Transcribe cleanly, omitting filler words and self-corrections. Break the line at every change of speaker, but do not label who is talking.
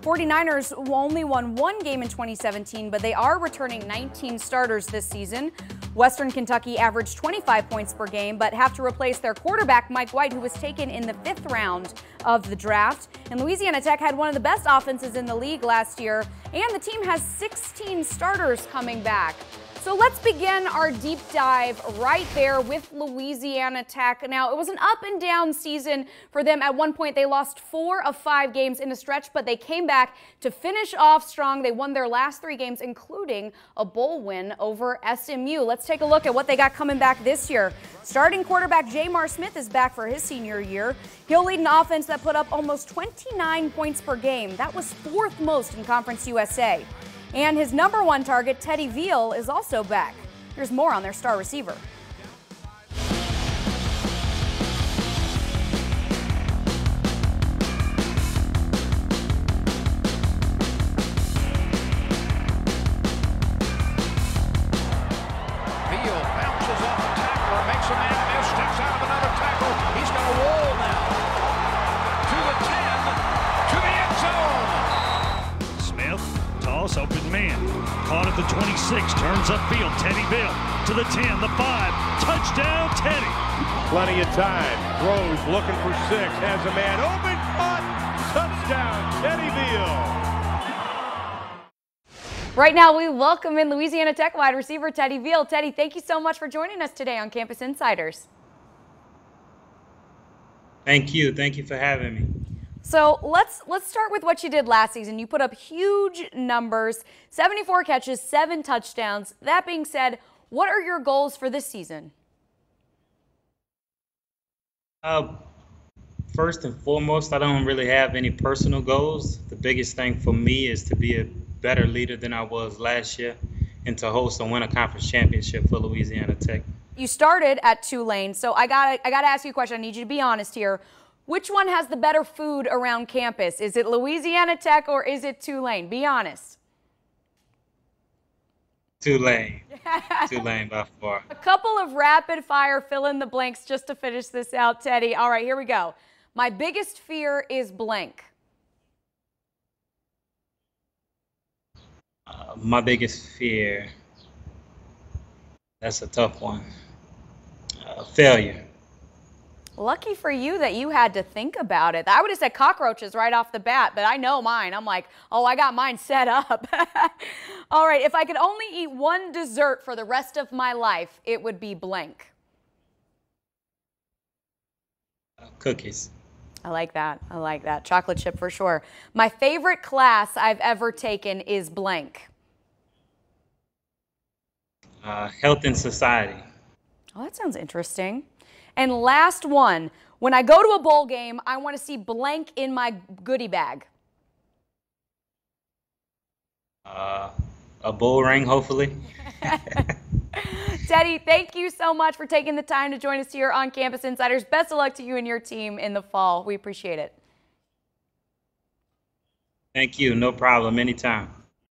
49ers only won one game in 2017, but they are returning 19 starters this season. Western Kentucky averaged 25 points per game, but have to replace their quarterback, Mike White, who was taken in the 5th round of the draft. And Louisiana Tech had one of the best offenses in the league last year, and the team has 16 starters coming back. So let's begin our deep dive right there with Louisiana Tech. Now, it was an up and down season for them. At one point, they lost 4 of 5 games in a stretch, but they came back to finish off strong. They won their last 3 games, including a bowl win over SMU. Let's take a look at what they got coming back this year. Starting quarterback Jamar Smith is back for his senior year. He'll lead an offense that put up almost 29 points per game. That was 4th most in Conference USA. And his #1 target, Teddy Veal, is also back. Here's more on their star receiver.
Veal bounces off the tackler, makes a man miss, steps out of another tackle. He's got a roll now. To the 10, to the end zone.
Smith, toss, open man. Caught at the 26, turns upfield. Teddy Veal to the 10, the 5. Touchdown, Teddy.
Plenty of time. Throws, looking for 6. Has a man open. Caught. Touchdown, Teddy Veal.
Right now, we welcome in Louisiana Tech wide receiver Teddy Veal. Teddy, thank you so much for joining us today on Campus Insiders.
Thank you. Thank you for having me.
So let's start with what you did last season. You put up huge numbers, 74 catches, 7 touchdowns. That being said, what are your goals for this season?
First and foremost, I don't really have any personal goals. The biggest thing for me is to be a better leader than I was last year and to host and win a conference championship for Louisiana Tech.
You started at Tulane, so I gotta ask you a question. I need you to be honest here. Which one has the better food around campus? Is it Louisiana Tech or is it Tulane? Be honest.
Tulane. Tulane by far.
A couple of rapid fire fill in the blanks just to finish this out, Teddy. All right, here we go. My biggest fear is blank.
My biggest fear, that's a tough one. Failure.
Lucky for you that you had to think about it. I would have said cockroaches right off the bat, but I know mine. I'm like, oh, I got mine set up. All right, if I could only eat one dessert for the rest of my life, it would be blank.
Cookies.
I like that. I like that. Chocolate chip for sure. My favorite class I've ever taken is blank.
Health and society.
Oh, that sounds interesting. And last one, when I go to a bowl game, I want to see blank in my goodie bag.
A bull ring, hopefully.
Teddy, thank you so much for taking the time to join us here on Campus Insiders. Best of luck to you and your team in the fall. We appreciate it.
Thank you. No problem. Anytime.